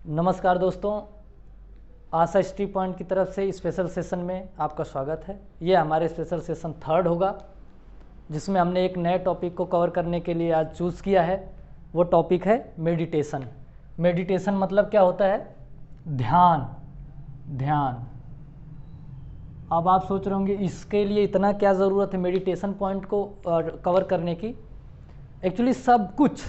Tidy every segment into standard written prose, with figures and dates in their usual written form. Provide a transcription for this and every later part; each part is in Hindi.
नमस्कार दोस्तों, आशा स्टी पॉइंट की तरफ से स्पेशल सेशन में आपका स्वागत है। ये हमारे स्पेशल सेशन थर्ड होगा, जिसमें हमने एक नए टॉपिक को कवर करने के लिए आज चूज़ किया है। वो टॉपिक है मेडिटेशन। मेडिटेशन मतलब क्या होता है? ध्यान। अब आप सोच रहे होंगे इसके लिए इतना क्या ज़रूरत है मेडिटेशन पॉइंट को कवर करने की। एक्चुअली सब कुछ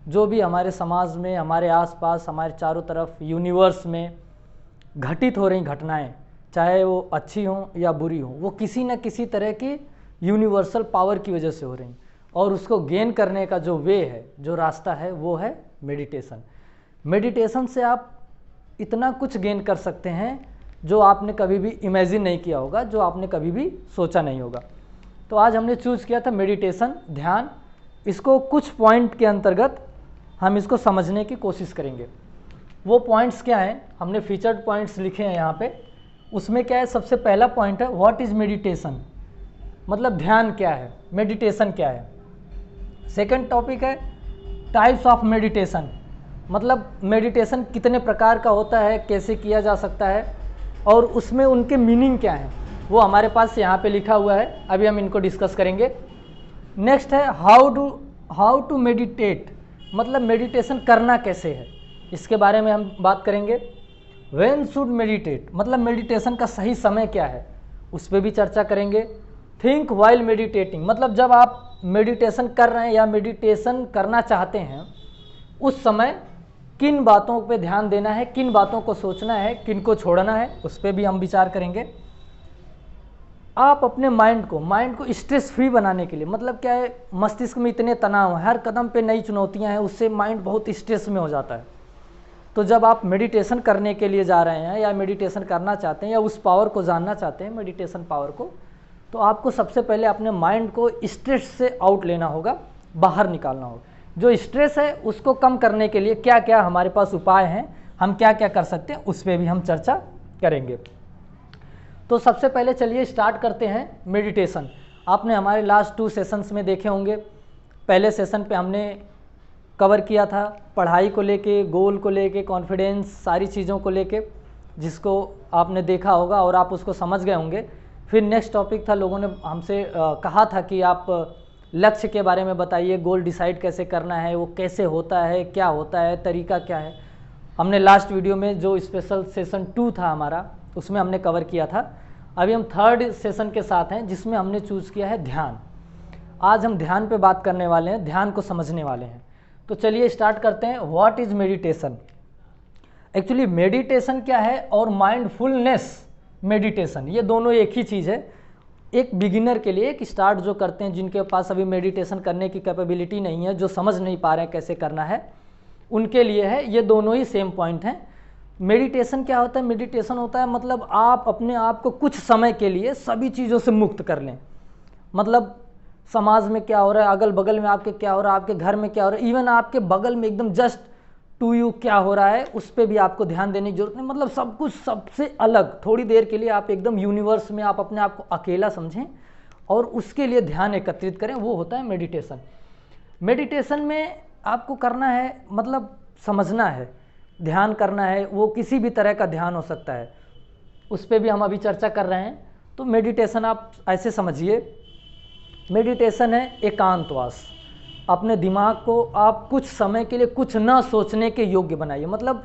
जो भी हमारे समाज में, हमारे आसपास, हमारे चारों तरफ यूनिवर्स में घटित हो रही घटनाएं, चाहे वो अच्छी हों या बुरी हों, वो किसी न किसी तरह की यूनिवर्सल पावर की वजह से हो रही, और उसको गेन करने का जो वे है, जो रास्ता है, वो है मेडिटेशन। मेडिटेशन से आप इतना कुछ गेन कर सकते हैं जो आपने कभी भी इमेजिन नहीं किया होगा, जो आपने कभी भी सोचा नहीं होगा। तो आज हमने चूज़ किया था मेडिटेशन, ध्यान। इसको कुछ पॉइंट के अंतर्गत हम इसको समझने की कोशिश करेंगे। वो पॉइंट्स क्या हैं? हमने फीचर्ड पॉइंट्स लिखे हैं यहाँ पे। उसमें क्या है? सबसे पहला पॉइंट है व्हाट इज़ मेडिटेशन, मतलब ध्यान क्या है, मेडिटेशन क्या है। सेकंड टॉपिक है टाइप्स ऑफ मेडिटेशन, मतलब मेडिटेशन कितने प्रकार का होता है, कैसे किया जा सकता है, और उसमें उनके मीनिंग क्या है, वो हमारे पास यहाँ पे लिखा हुआ है। अभी हम इनको डिस्कस करेंगे। नेक्स्ट है हाउ टू मेडिटेट, मतलब मेडिटेशन करना कैसे है, इसके बारे में हम बात करेंगे। व्हेन शुड मेडिटेट, मतलब मेडिटेशन का सही समय क्या है, उस पर भी चर्चा करेंगे। थिंक वाइल मेडिटेटिंग, मतलब जब आप मेडिटेशन कर रहे हैं या मेडिटेशन करना चाहते हैं, उस समय किन बातों पे ध्यान देना है, किन बातों को सोचना है, किन को छोड़ना है, उस पर भी हम विचार करेंगे। आप अपने माइंड को स्ट्रेस फ्री बनाने के लिए, मतलब क्या है, मस्तिष्क में इतने तनाव है, हर कदम पे नई चुनौतियां हैं, उससे माइंड बहुत स्ट्रेस में हो जाता है। तो जब आप मेडिटेशन करने के लिए जा रहे हैं या मेडिटेशन करना चाहते हैं या उस पावर को जानना चाहते हैं, मेडिटेशन पावर को, तो आपको सबसे पहले अपने माइंड को स्ट्रेस से आउट लेना होगा, बाहर निकालना होगा। जो स्ट्रेस है उसको कम करने के लिए क्या क्या हमारे पास उपाय हैं, हम क्या क्या कर सकते हैं, उस पर भी हम चर्चा करेंगे। तो सबसे पहले चलिए स्टार्ट करते हैं मेडिटेशन। आपने हमारे लास्ट 2 सेशंस में देखे होंगे। पहले सेशन पे हमने कवर किया था पढ़ाई को लेके, गोल को लेके, कॉन्फिडेंस, सारी चीज़ों को लेके, जिसको आपने देखा होगा और आप उसको समझ गए होंगे। फिर नेक्स्ट टॉपिक था, लोगों ने हमसे कहा था कि आप लक्ष्य के बारे में बताइए, गोल डिसाइड कैसे करना है, वो कैसे होता है, क्या होता है, तरीका क्या है। हमने लास्ट वीडियो में जो स्पेशल सेशन 2 था हमारा, उसमें हमने कवर किया था। अभी हम थर्ड सेशन के साथ हैं, जिसमें हमने चूज़ किया है ध्यान। आज हम ध्यान पे बात करने वाले हैं, ध्यान को समझने वाले हैं। तो चलिए स्टार्ट करते हैं। What is meditation? Actually meditation क्या है और माइंडफुलनेस मेडिटेशन, ये दोनों एक ही चीज़ है। एक बिगिनर के लिए, एक स्टार्ट जो करते हैं, जिनके पास अभी मेडिटेशन करने की कैपेबिलिटी नहीं है, जो समझ नहीं पा रहे हैं कैसे करना है, उनके लिए है। ये दोनों ही सेम पॉइंट हैं। मेडिटेशन क्या होता है? मेडिटेशन होता है मतलब आप अपने आप को कुछ समय के लिए सभी चीज़ों से मुक्त कर लें। मतलब समाज में क्या हो रहा है, अगल बगल में आपके क्या हो रहा है, आपके घर में क्या हो रहा है, इवन आपके बगल में एकदम जस्ट टू यू क्या हो रहा है, उस पर भी आपको ध्यान देने की जरूरत नहीं। मतलब सब कुछ सबसे अलग, थोड़ी देर के लिए आप एकदम यूनिवर्स में आप अपने आप को अकेला समझें और उसके लिए ध्यान एकत्रित करें, वो होता है मेडिटेशन। मेडिटेशन में आपको करना है, मतलब समझना है, ध्यान करना है। वो किसी भी तरह का ध्यान हो सकता है, उस पर भी हम अभी चर्चा कर रहे हैं। तो मेडिटेशन आप ऐसे समझिए, मेडिटेशन है एकांतवास। अपने दिमाग को आप कुछ समय के लिए कुछ ना सोचने के योग्य बनाइए। मतलब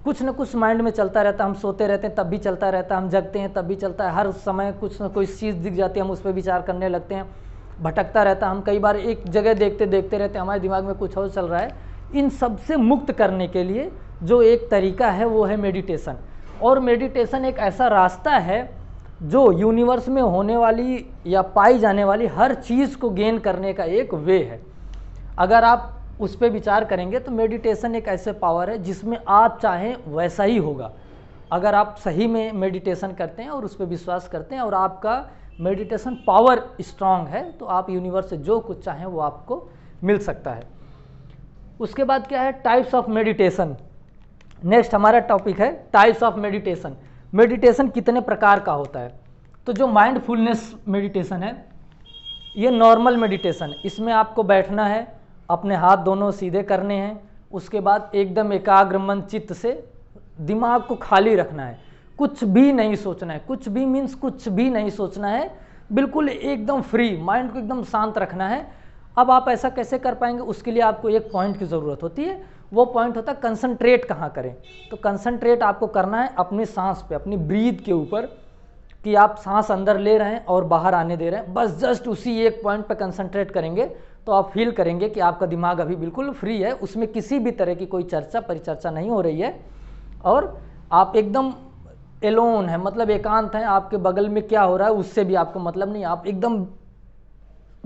कुछ ना कुछ माइंड में चलता रहता है, हम सोते रहते हैं तब भी चलता रहता है, हम जगते हैं तब भी चलता है, हर समय कुछ ना कोई चीज़ दिख जाती है, हम उस पर विचार करने लगते हैं, भटकता रहता है। हम कई बार एक जगह देखते देखते रहते हैं, हमारे दिमाग में कुछ और चल रहा है। इन सब से मुक्त करने के लिए जो एक तरीका है वो है मेडिटेशन। और मेडिटेशन एक ऐसा रास्ता है जो यूनिवर्स में होने वाली या पाई जाने वाली हर चीज़ को गेन करने का एक वे है। अगर आप उस पर विचार करेंगे तो मेडिटेशन एक ऐसे पावर है जिसमें आप चाहें वैसा ही होगा। अगर आप सही में मेडिटेशन करते हैं और उस पर विश्वास करते हैं और आपका मेडिटेशन पावर स्ट्रांग है, तो आप यूनिवर्स से जो कुछ चाहें वो आपको मिल सकता है। उसके बाद क्या है? Types of meditation. नेक्स्ट हमारा टॉपिक है टाइप्स ऑफ मेडिटेशन। मेडिटेशन कितने प्रकार का होता है? तो जो माइंडफुलनेस मेडिटेशन है, ये नॉर्मल मेडिटेशन, इसमें आपको बैठना है, अपने हाथ दोनों सीधे करने हैं, उसके बाद एकदम एकाग्र मन चित्त से दिमाग को खाली रखना है, कुछ भी नहीं सोचना है, कुछ भी मीन्स कुछ भी नहीं सोचना है, बिल्कुल एकदम फ्री, माइंड को एकदम शांत रखना है। अब आप ऐसा कैसे कर पाएंगे, उसके लिए आपको एक पॉइंट की ज़रूरत होती है, वो पॉइंट होता है कंसंट्रेट कहाँ करें। तो कंसंट्रेट आपको करना है अपनी सांस पे, अपनी ब्रीथ के ऊपर, कि आप सांस अंदर ले रहे हैं और बाहर आने दे रहे हैं, बस जस्ट उसी एक पॉइंट पे कंसंट्रेट करेंगे तो आप फील करेंगे कि आपका दिमाग अभी बिल्कुल फ्री है, उसमें किसी भी तरह की कोई चर्चा परिचर्चा नहीं हो रही है और आप एकदम एलोन है, मतलब एकांत है, आपके बगल में क्या हो रहा है उससे भी आपको मतलब नहीं, आप एकदम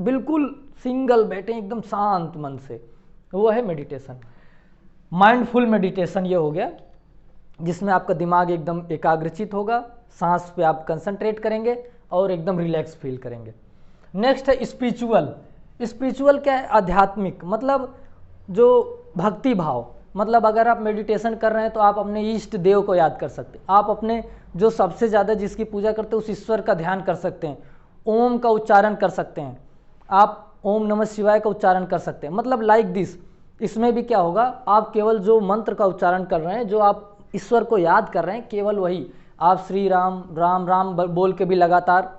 बिल्कुल सिंगल बैठे एकदम शांत मन से, वो है मेडिटेशन। माइंडफुल मेडिटेशन ये हो गया जिसमें आपका दिमाग एकदम एकाग्रचित होगा, सांस पे आप कंसंट्रेट करेंगे और एकदम रिलैक्स फील करेंगे। नेक्स्ट है स्पिरिचुअल। स्पिरिचुअल क्या है, आध्यात्मिक, मतलब जो भक्ति भाव, मतलब अगर आप मेडिटेशन कर रहे हैं तो आप अपने इष्ट देव को याद कर सकते हैं, आप अपने जो सबसे ज़्यादा जिसकी पूजा करते हैं उस ईश्वर का ध्यान कर सकते हैं, ओम का उच्चारण कर सकते हैं, आप ओम नमः शिवाय का उच्चारण कर सकते हैं, मतलब लाइक दिस। इसमें भी क्या होगा, आप केवल जो मंत्र का उच्चारण कर रहे हैं, जो आप ईश्वर को याद कर रहे हैं, केवल वही आप श्री राम राम राम बोल के भी लगातार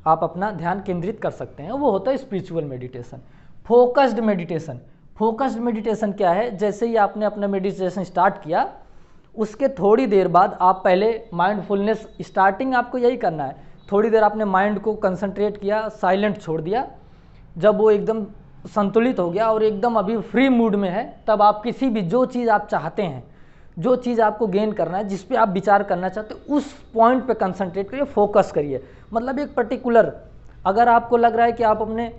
आप अपना ध्यान केंद्रित कर सकते हैं, वो होता है spiritual meditation. Focused meditation. Focused meditation क्या है, जैसे ही आपने अपना मेडिटेशन स्टार्ट किया उसके थोड़ी देर बाद आप पहले माइंडफुलनेस, स्टार्टिंग आपको यही करना है, थोड़ी देर आपने माइंड को कंसंट्रेट किया, साइलेंट छोड़ दिया, जब वो एकदम संतुलित हो गया और एकदम अभी फ्री मूड में है, तब आप किसी भी जो चीज़ आप चाहते हैं, जो चीज़ आपको गेन करना है, जिस पे आप विचार करना चाहते हैं, उस पॉइंट पे कंसंट्रेट करिए, फोकस करिए। मतलब एक पर्टिकुलर, अगर आपको लग रहा है कि आप अपने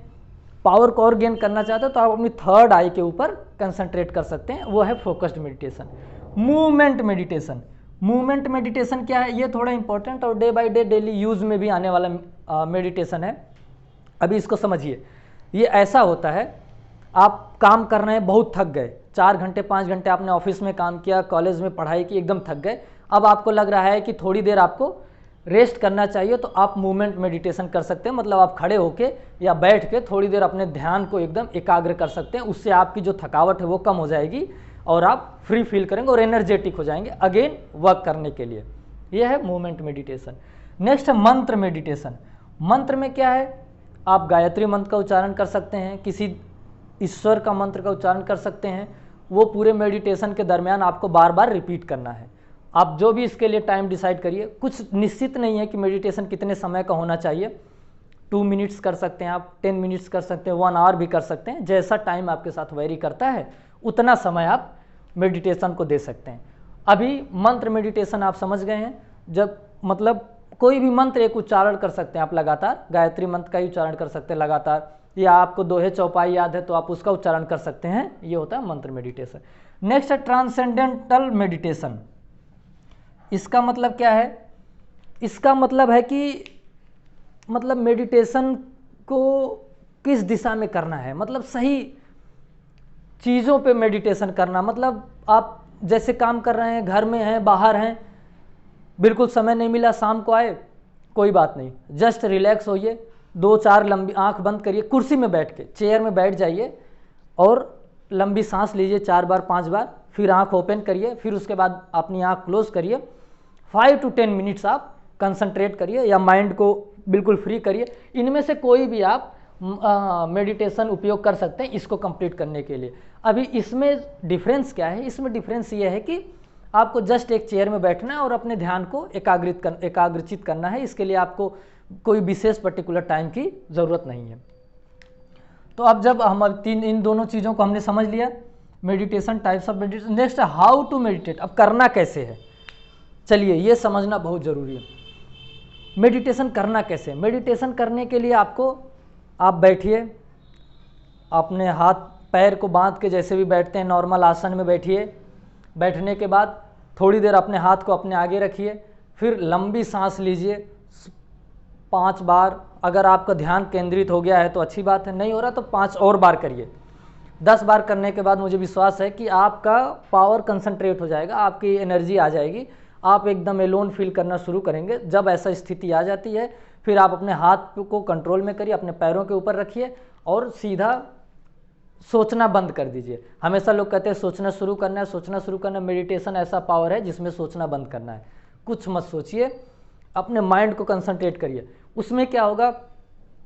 पावर को और गेन करना चाहते हैं तो आप अपनी थर्ड आई के ऊपर कंसंट्रेट कर सकते हैं, वो है focused meditation. Movement meditation. Movement meditation क्या है, ये थोड़ा इंपॉर्टेंट और day by day daily use में भी आने वाला मेडिटेशन है। अभी इसको समझिए, ये ऐसा होता है, आप काम कर रहे हैं, बहुत थक गए, 4 घंटे 5 घंटे आपने ऑफिस में काम किया, कॉलेज में पढ़ाई की, एकदम थक गए, अब आपको लग रहा है कि थोड़ी देर आपको रेस्ट करना चाहिए, तो आप मूवमेंट मेडिटेशन कर सकते हैं। मतलब आप खड़े होके या बैठ के थोड़ी देर अपने ध्यान को एकदम एकाग्र कर सकते हैं, उससे आपकी जो थकावट है वो कम हो जाएगी और आप फ्री फील करेंगे और एनर्जेटिक हो जाएंगे अगेन वर्क करने के लिए। यह है मूवमेंट मेडिटेशन। नेक्स्ट है मंत्र मेडिटेशन। मंत्र में क्या है, आप गायत्री मंत्र का उच्चारण कर सकते हैं, किसी ईश्वर का मंत्र का उच्चारण कर सकते हैं, वो पूरे मेडिटेशन के दरमियान आपको बार बार रिपीट करना है। आप जो भी इसके लिए टाइम डिसाइड करिए, कुछ निश्चित नहीं है कि मेडिटेशन कितने समय का होना चाहिए, 2 मिनट्स कर सकते हैं आप, 10 मिनट्स कर सकते हैं, 1 आवर भी कर सकते हैं, जैसा टाइम आपके साथ वेरी करता है उतना समय आप मेडिटेशन को दे सकते हैं। अभी मंत्र मेडिटेशन आप समझ गए हैं, जब मतलब कोई भी मंत्र एक उच्चारण कर सकते हैं आप लगातार, गायत्री मंत्र का ही उच्चारण कर सकते हैं लगातार, या आपको दोहे चौपाई याद है तो आप उसका उच्चारण कर सकते हैं, ये होता है मंत्र मेडिटेशन। नेक्स्ट है ट्रांसेंडेंटल मेडिटेशन। इसका मतलब क्या है, इसका मतलब है कि मतलब मेडिटेशन को किस दिशा में करना है, मतलब सही चीज़ों पे मेडिटेशन करना। मतलब आप जैसे काम कर रहे हैं, घर में हैं, बाहर हैं, बिल्कुल समय नहीं मिला, शाम को आए, कोई बात नहीं, जस्ट रिलैक्स होइए, 2-4 लंबी आंख बंद करिए, कुर्सी में बैठ के चेयर में बैठ जाइए और लंबी सांस लीजिए 4 बार 5 बार, फिर आंख ओपन करिए, फिर उसके बाद अपनी आंख क्लोज करिए, 5 to 10 मिनट्स आप कंसंट्रेट करिए या माइंड को बिल्कुल फ्री करिए। इनमें से कोई भी आप मेडिटेशन उपयोग कर सकते हैं इसको कंप्लीट करने के लिए। अभी इसमें डिफरेंस क्या है, इसमें डिफरेंस ये है कि आपको जस्ट एक चेयर में बैठना है और अपने ध्यान को एकाग्रचित करना है, इसके लिए आपको कोई विशेष पर्टिकुलर टाइम की ज़रूरत नहीं है। तो अब जब हम इन दोनों चीज़ों को हमने समझ लिया, meditation, types of meditation, next how to meditate, अब करना कैसे है, चलिए ये समझना बहुत ज़रूरी है। मेडिटेशन करना कैसे, मेडिटेशन करने के लिए आपको, आप बैठिए, अपने हाथ पैर को बांध के जैसे भी बैठते हैं नॉर्मल आसन में बैठिए, बैठने के बाद थोड़ी देर अपने हाथ को अपने आगे रखिए, फिर लंबी सांस लीजिए 5 बार। अगर आपका ध्यान केंद्रित हो गया है तो अच्छी बात है, नहीं हो रहा तो 5 और बार करिए। 10 बार करने के बाद मुझे विश्वास है कि आपका पावर कंसंट्रेट हो जाएगा, आपकी एनर्जी आ जाएगी, आप एकदम एलोन फील करना शुरू करेंगे। जब ऐसा स्थिति आ जाती है फिर आप अपने हाथ को कंट्रोल में करिए, अपने पैरों के ऊपर रखिए और सीधा सोचना बंद कर दीजिए। हमेशा लोग कहते हैं सोचना शुरू करना है, सोचना शुरू करना। मेडिटेशन ऐसा पावर है जिसमें सोचना बंद करना है। कुछ मत सोचिए, अपने माइंड को कंसंट्रेट करिए। उसमें क्या होगा,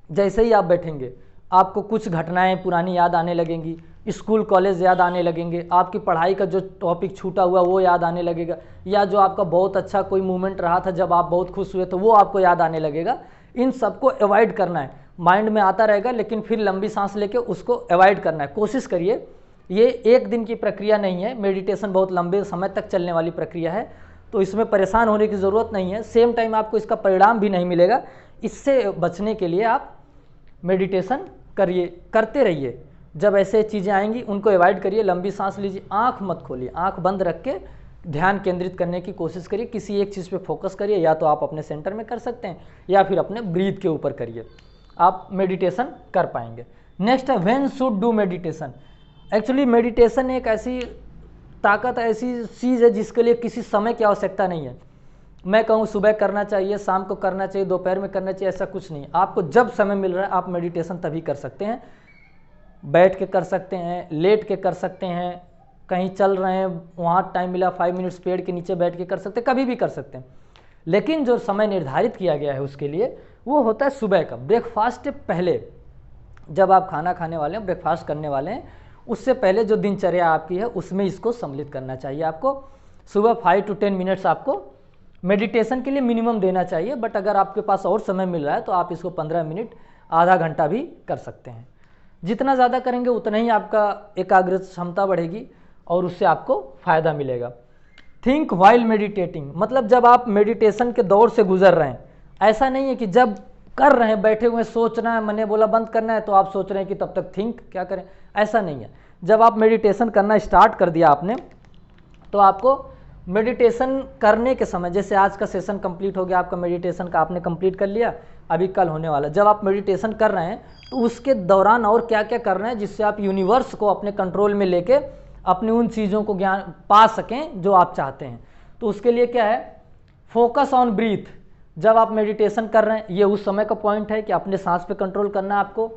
जैसे ही आप बैठेंगे आपको कुछ घटनाएं पुरानी याद आने लगेंगी, स्कूल कॉलेज याद आने लगेंगे, आपकी पढ़ाई का जो टॉपिक छूटा हुआ वो याद आने लगेगा, या जो आपका बहुत अच्छा कोई मोमेंट रहा था जब आप बहुत खुश हुए तो वो आपको याद आने लगेगा। इन सबको अवॉइड करना है। माइंड में आता रहेगा लेकिन फिर लंबी सांस लेके उसको अवॉइड करना है। कोशिश करिए, ये एक दिन की प्रक्रिया नहीं है, मेडिटेशन बहुत लंबे समय तक चलने वाली प्रक्रिया है, तो इसमें परेशान होने की ज़रूरत नहीं है। सेम टाइम आपको इसका परिणाम भी नहीं मिलेगा। इससे बचने के लिए आप मेडिटेशन करिए, करते रहिए। जब ऐसे चीज़ें आएंगी उनको अवॉइड करिए, लंबी सांस लीजिए, आंख मत खोलिए, आंख बंद रख के ध्यान केंद्रित करने की कोशिश करिए। किसी एक चीज़ पे फोकस करिए, या तो आप अपने सेंटर में कर सकते हैं या फिर अपने ब्रीथ के ऊपर करिए, आप मेडिटेशन कर पाएंगे। नेक्स्ट है when should do meditation. Actually meditation एक ऐसी ताकत, ऐसी चीज़ है जिसके लिए किसी समय की आवश्यकता नहीं है। मैं कहूँ सुबह करना चाहिए, शाम को करना चाहिए, दोपहर में करना चाहिए, ऐसा कुछ नहीं। आपको जब समय मिल रहा है आप मेडिटेशन तभी कर सकते हैं। बैठ के कर सकते हैं, लेट के कर सकते हैं, कहीं चल रहे हैं वहाँ टाइम मिला 5 मिनट्स पेड़ के नीचे बैठ के कर सकते हैं, कभी भी कर सकते हैं। लेकिन जो समय निर्धारित किया गया है उसके लिए वो होता है सुबह का, ब्रेकफास्ट से पहले। जब आप खाना खाने वाले हैं, ब्रेकफास्ट करने वाले हैं, उससे पहले जो दिनचर्या आपकी है उसमें इसको सम्मिलित करना चाहिए। आपको सुबह 5 to 10 मिनट्स आपको मेडिटेशन के लिए मिनिमम देना चाहिए। बट अगर आपके पास और समय मिल रहा है तो आप इसको 15 मिनट, आधा घंटा भी कर सकते हैं। जितना ज़्यादा करेंगे उतना ही आपका एकाग्र क्षमता बढ़ेगी और उससे आपको फ़ायदा मिलेगा। थिंक वाइल मेडिटेटिंग, मतलब जब आप मेडिटेशन के दौर से गुजर रहे हैं, ऐसा नहीं है कि जब कर रहे हैं बैठे हुए सोचना है, मैंने बोला बंद करना है तो आप सोच रहे हैं कि तब तक थिंक क्या करें, ऐसा नहीं है। जब आप मेडिटेशन करना स्टार्ट कर दिया आपने, तो आपको मेडिटेशन करने के समय, जैसे आज का सेशन कंप्लीट हो गया आपका मेडिटेशन का, आपने कंप्लीट कर लिया, अभी कल होने वाला, जब आप मेडिटेशन कर रहे हैं तो उसके दौरान और क्या क्या कर रहे हैं जिससे आप यूनिवर्स को अपने कंट्रोल में लेके अपने उन चीज़ों को ज्ञान पा सकें जो आप चाहते हैं। तो उसके लिए क्या है, फोकस ऑन ब्रीथ। जब आप मेडिटेशन कर रहे हैं, ये उस समय का पॉइंट है कि अपने सांस पे कंट्रोल करना है आपको।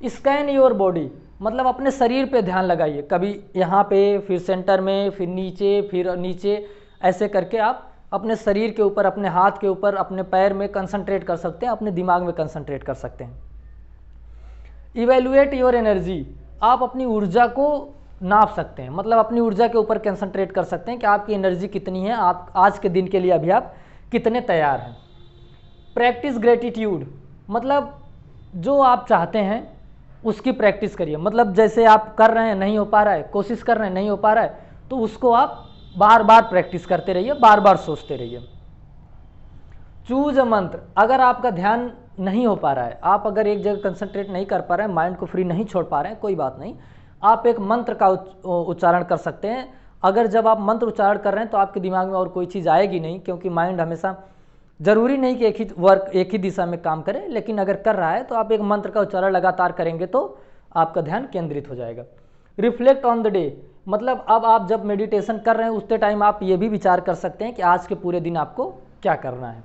स्कैन योर बॉडी, मतलब अपने शरीर पे ध्यान लगाइए, कभी यहाँ पे, फिर सेंटर में, फिर नीचे, ऐसे करके आप अपने शरीर के ऊपर, अपने हाथ के ऊपर, अपने पैर में कंसंट्रेट कर सकते हैं, अपने दिमाग में कंसंट्रेट कर सकते हैं। इवेल्युएट योर एनर्जी, आप अपनी ऊर्जा को नाप सकते हैं, मतलब अपनी ऊर्जा के ऊपर कंसंट्रेट कर सकते हैं कि आपकी एनर्जी कितनी है, आप आज के दिन के लिए अभी आप कितने तैयार हैं। प्रैक्टिस ग्रेटिट्यूड, मतलब जो आप चाहते हैं उसकी प्रैक्टिस करिए। मतलब जैसे आप कर रहे हैं, नहीं हो पा रहा है, कोशिश कर रहे हैं, नहीं हो पा रहा है, तो उसको आप बार बार प्रैक्टिस करते रहिए, बार बार सोचते रहिए। चूज अ मंत्र, अगर आपका ध्यान नहीं हो पा रहा है, आप अगर एक जगह कंसंट्रेट नहीं कर पा रहे हैं, माइंड को फ्री नहीं छोड़ पा रहे हैं, कोई बात नहीं, आप एक मंत्र का उच्चारण कर सकते हैं। अगर जब आप मंत्र उच्चारण कर रहे हैं तो आपके दिमाग में और कोई चीज़ आएगी नहीं, क्योंकि माइंड हमेशा, जरूरी नहीं कि एक ही दिशा में काम करे, लेकिन अगर कर रहा है तो आप एक मंत्र का उच्चारण लगातार करेंगे तो आपका ध्यान केंद्रित हो जाएगा। रिफ्लेक्ट ऑन द डे, मतलब अब आप जब मेडिटेशन कर रहे हैं उतने टाइम आप ये भी विचार कर सकते हैं कि आज के पूरे दिन आपको क्या करना है।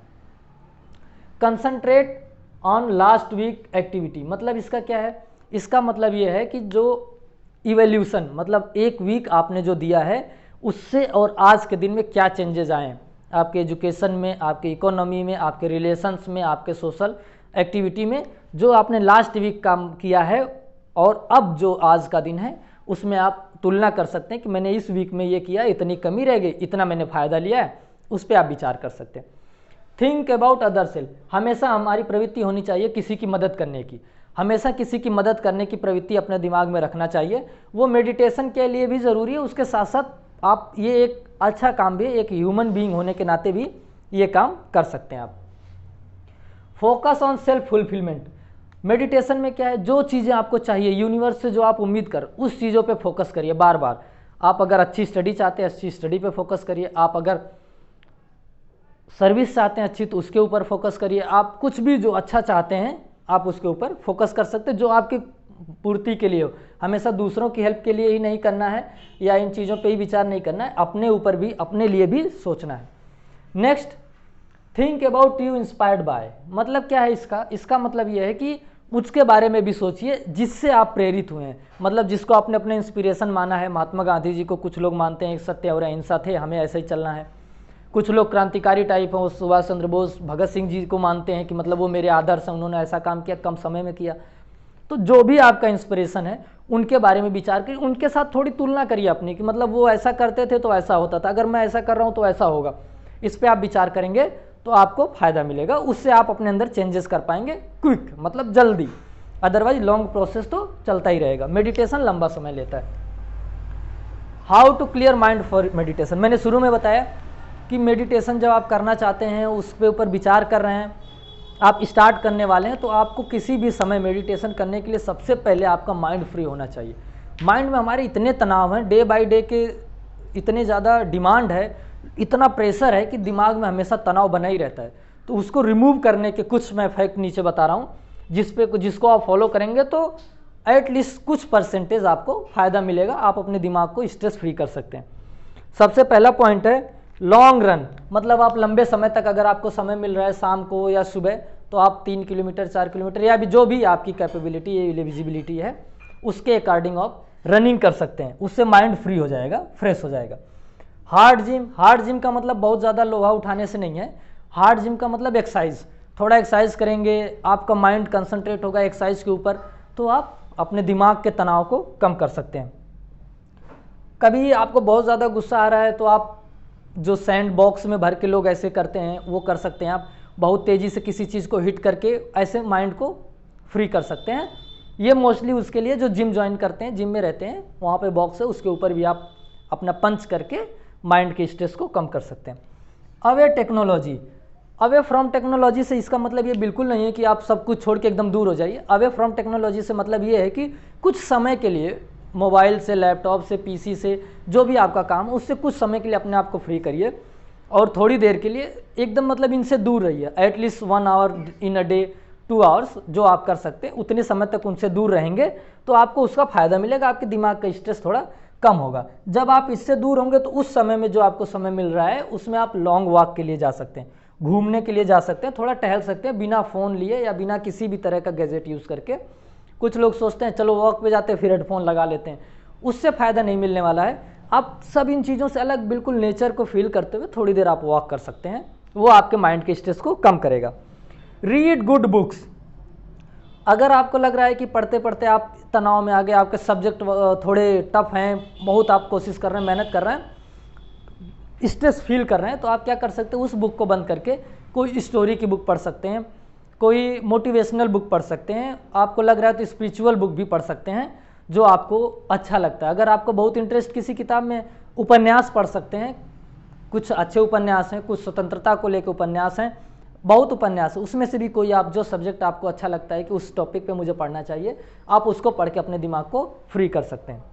Concentrate on last week activity, मतलब इसका क्या है, इसका मतलब ये है कि जो इवोल्यूशन, मतलब एक वीक आपने जो दिया है उससे और आज के दिन में क्या चेंजेस आए आपके एजुकेशन में, आपके इकोनॉमी में, आपके रिलेशंस में, आपके सोशल एक्टिविटी में, जो आपने लास्ट वीक काम किया है और अब जो आज का दिन है उसमें आप तुलना कर सकते हैं कि मैंने इस वीक में ये किया, इतनी कमी रह गई, इतना मैंने फ़ायदा लिया है, उस पर आप विचार कर सकते हैं। थिंक अबाउट अदर सेल्फ, हमेशा हमारी प्रवृत्ति होनी चाहिए किसी की मदद करने की, हमेशा किसी की मदद करने की प्रवृत्ति अपने दिमाग में रखना चाहिए। वो मेडिटेशन के लिए भी ज़रूरी है, उसके साथ साथ आप ये एक अच्छा काम भी है, एक ह्यूमन बीइंग होने के नाते भी ये काम कर सकते हैं आप। Focus on self fulfilment, meditation में क्या है, जो चीज़ें आपको चाहिए यूनिवर्स से, जो आप उम्मीद कर, उस चीज़ों पे फोकस करिए बार बार। आप अगर अच्छी स्टडी चाहते हैं, अच्छी स्टडी पे फोकस करिए, आप अगर सर्विस चाहते हैं अच्छी तो उसके ऊपर फोकस करिए, आप कुछ भी जो अच्छा चाहते हैं आप उसके ऊपर फोकस कर सकते हैं, जो आपकी पूर्ति के लिए हो। हमेशा दूसरों की हेल्प के लिए ही नहीं करना है या इन चीज़ों पे ही विचार नहीं करना है, अपने ऊपर भी, अपने लिए भी सोचना है। Next, think about you inspired by, मतलब क्या है इसका मतलब यह है कि उसके बारे में भी सोचिए जिससे आप प्रेरित हुए हैं, मतलब जिसको आपने अपने इंस्पिरेशन माना है। महात्मा गांधी जी को कुछ लोग मानते हैं सत्य और अहिंसा थे, हमें ऐसे ही चलना है। कुछ लोग क्रांतिकारी टाइप हैं, वो सुभाष चंद्र बोस, भगत सिंह जी को मानते हैं कि मतलब वो मेरे आदर्श हैं, उन्होंने ऐसा काम किया, कम समय में किया। तो जो भी आपका इंस्पिरेशन है उनके बारे में विचार करिए, उनके साथ थोड़ी तुलना करिए अपनी कि मतलब वो ऐसा करते थे तो ऐसा होता था, अगर मैं ऐसा कर रहा हूँ तो ऐसा होगा। इस पर आप विचार करेंगे तो आपको फायदा मिलेगा, उससे आप अपने अंदर चेंजेस कर पाएंगे क्विक, मतलब जल्दी। अदरवाइज लॉन्ग प्रोसेस तो चलता ही रहेगा, मेडिटेशन लंबा समय लेता है। How to clear mind for meditation, मैंने शुरू में बताया कि मेडिटेशन जब आप करना चाहते हैं, उस पे ऊपर विचार कर रहे हैं, आप स्टार्ट करने वाले हैं, तो आपको किसी भी समय मेडिटेशन करने के लिए सबसे पहले आपका माइंड फ्री होना चाहिए। माइंड में हमारे इतने तनाव हैं, डे बाय डे के इतने ज़्यादा डिमांड है, इतना प्रेशर है कि दिमाग में हमेशा तनाव बना ही रहता है। तो उसको रिमूव करने के कुछ मैं फैक्ट नीचे बता रहा हूँ, जिसको आप फॉलो करेंगे तो एटलीस्ट कुछ परसेंटेज आपको फ़ायदा मिलेगा, आप अपने दिमाग को स्ट्रेस फ्री कर सकते हैं। सबसे पहला पॉइंट है लॉन्ग रन, मतलब आप लंबे समय तक अगर आपको समय मिल रहा है शाम को या सुबह, तो आप 3 किलोमीटर 4 किलोमीटर या भी जो भी आपकी कैपेबिलिटी या एलिजिबिलिटी है उसके अकॉर्डिंग आप रनिंग कर सकते हैं, उससे माइंड फ्री हो जाएगा, फ्रेश हो जाएगा। हार्ड जिम का मतलब बहुत ज़्यादा लोहा उठाने से नहीं है, हार्ड जिम का मतलब एक्सरसाइज, थोड़ा एक्सरसाइज करेंगे, आपका माइंड कंसंट्रेट होगा एक्सरसाइज के ऊपर, तो आप अपने दिमाग के तनाव को कम कर सकते हैं। कभी आपको बहुत ज़्यादा गुस्सा आ रहा है तो आप जो सैंड बॉक्स में भर के लोग ऐसे करते हैं वो कर सकते हैं, आप बहुत तेज़ी से किसी चीज़ को हिट करके ऐसे माइंड को फ्री कर सकते हैं। ये मोस्टली उसके लिए जो जिम ज्वाइन करते हैं, जिम में रहते हैं, वहाँ पे बॉक्स है, उसके ऊपर भी आप अपना पंच करके माइंड के स्ट्रेस को कम कर सकते हैं। अवे फ्रॉम टेक्नोलॉजी से इसका मतलब ये बिल्कुल नहीं है कि आप सब कुछ छोड़ के एकदम दूर हो जाइए। अवे फ्रॉम टेक्नोलॉजी से मतलब ये है कि कुछ समय के लिए मोबाइल से, लैपटॉप से, पीसी से, जो भी आपका काम है उससे कुछ समय के लिए अपने आप को फ्री करिए और थोड़ी देर के लिए एकदम मतलब इनसे दूर रहिए। At least 1 hour in a day, 2 hours जो आप कर सकते हैं उतने समय तक उनसे दूर रहेंगे तो आपको उसका फ़ायदा मिलेगा, आपके दिमाग का स्ट्रेस थोड़ा कम होगा। जब आप इससे दूर होंगे तो उस समय में जो आपको समय मिल रहा है उसमें आप लॉन्ग वॉक के लिए जा सकते हैं, घूमने के लिए जा सकते हैं, थोड़ा टहल सकते हैं बिना फ़ोन लिए या बिना किसी भी तरह का गैजेट यूज़ करके। कुछ लोग सोचते हैं चलो वॉक पे जाते हैं फिर हेडफोन लगा लेते हैं, उससे फ़ायदा नहीं मिलने वाला है। आप सब इन चीज़ों से अलग बिल्कुल नेचर को फील करते हुए थोड़ी देर आप वॉक कर सकते हैं, वो आपके माइंड के स्ट्रेस को कम करेगा। रीड गुड बुक्स, अगर आपको लग रहा है कि पढ़ते पढ़ते आप तनाव में आ गए, आपके सब्जेक्ट थोड़े टफ हैं, बहुत आप कोशिश कर रहे हैं, मेहनत कर रहे हैं, स्ट्रेस फील कर रहे हैं, तो आप क्या कर सकते हैं, उस बुक को बंद करके कोई स्टोरी की बुक पढ़ सकते हैं, कोई मोटिवेशनल बुक पढ़ सकते हैं, आपको लग रहा है तो स्पिरिचुअल बुक भी पढ़ सकते हैं जो आपको अच्छा लगता है। अगर आपको बहुत इंटरेस्ट किसी किताब में, उपन्यास पढ़ सकते हैं, कुछ अच्छे उपन्यास हैं, कुछ स्वतंत्रता को लेकर उपन्यास हैं, बहुत उपन्यास है, उसमें से भी कोई आप जो सब्जेक्ट आपको अच्छा लगता है कि उस टॉपिक पे मुझे पढ़ना चाहिए, आप उसको पढ़ के अपने दिमाग को फ्री कर सकते हैं।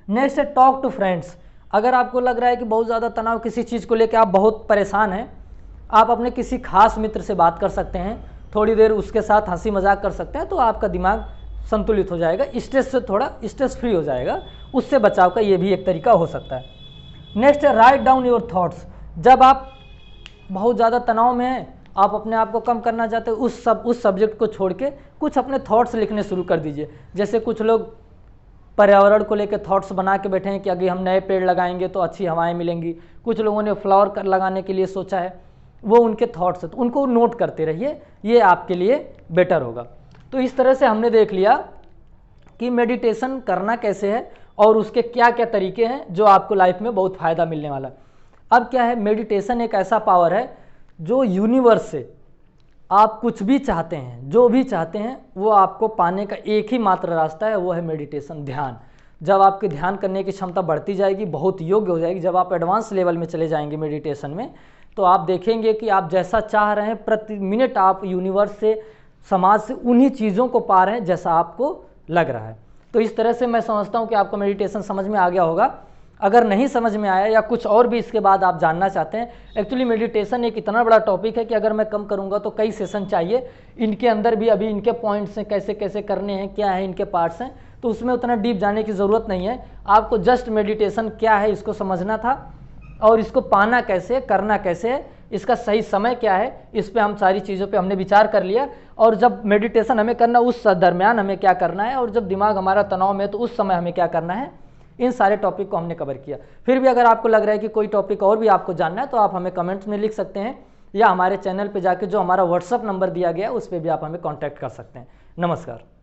नेक्स्ट है टॉक टू फ्रेंड्स, अगर आपको लग रहा है कि बहुत ज़्यादा तनाव किसी चीज़ को लेकर आप बहुत परेशान हैं, आप अपने किसी खास मित्र से बात कर सकते हैं, थोड़ी देर उसके साथ हंसी मजाक कर सकते हैं, तो आपका दिमाग संतुलित हो जाएगा, स्ट्रेस से थोड़ा स्ट्रेस फ्री हो जाएगा, उससे बचाव का ये भी एक तरीका हो सकता है। नेक्स्ट है राइट डाउन योर थॉट्स, जब आप बहुत ज़्यादा तनाव में हैं, आप अपने आप को कम करना चाहते हो, उस सब्जेक्ट को छोड़ के कुछ अपने थॉट्स लिखने शुरू कर दीजिए। जैसे कुछ लोग पर्यावरण को लेकर थॉट्स बना के बैठे हैं कि अगर हम नए पेड़ लगाएंगे तो अच्छी हवाएं मिलेंगी, कुछ लोगों ने फ्लावर लगाने के लिए सोचा है, वो उनके थॉट्स हैं, तो उनको नोट करते रहिए, ये आपके लिए बेटर होगा। तो इस तरह से हमने देख लिया कि मेडिटेशन करना कैसे है और उसके क्या क्या तरीके हैं जो आपको लाइफ में बहुत फ़ायदा मिलने वाला है। अब क्या है, मेडिटेशन एक ऐसा पावर है जो यूनिवर्स से आप कुछ भी चाहते हैं, जो भी चाहते हैं, वो आपको पाने का एक ही मात्र रास्ता है, वो है मेडिटेशन, ध्यान। जब आपके ध्यान करने की क्षमता बढ़ती जाएगी, बहुत योग्य हो जाएगी, जब आप एडवांस लेवल में चले जाएंगे मेडिटेशन में, तो आप देखेंगे कि आप जैसा चाह रहे हैं प्रति मिनट आप यूनिवर्स से, समाज से उन्हीं चीज़ों को पा रहे हैं जैसा आपको लग रहा है। तो इस तरह से मैं समझता हूँ कि आपको मेडिटेशन समझ में आ गया होगा। अगर नहीं समझ में आया या कुछ और भी इसके बाद आप जानना चाहते हैं, एक्चुअली मेडिटेशन एक इतना बड़ा टॉपिक है कि अगर मैं कम करूँगा तो कई सेशन चाहिए, इनके अंदर भी अभी इनके पॉइंट्स हैं, कैसे कैसे करने हैं, क्या है इनके पार्ट्स हैं, तो उसमें उतना डीप जाने की ज़रूरत नहीं है। आपको जस्ट मेडिटेशन क्या है इसको समझना था और इसको पाना कैसे, करना कैसे है, इसका सही समय क्या है, इस पे हम सारी चीज़ों पे हमने विचार कर लिया। और जब मेडिटेशन हमें करना उस दरमियान हमें क्या करना है, और जब दिमाग हमारा तनाव में तो उस समय हमें क्या करना है, इन सारे टॉपिक को हमने कवर किया। फिर भी अगर आपको लग रहा है कि कोई टॉपिक और भी आपको जानना है तो आप हमें कमेंट्स में लिख सकते हैं, या हमारे चैनल पे जाके जो हमारा व्हाट्सअप नंबर दिया गया है उस पर भी आप हमें कॉन्टैक्ट कर सकते हैं। नमस्कार।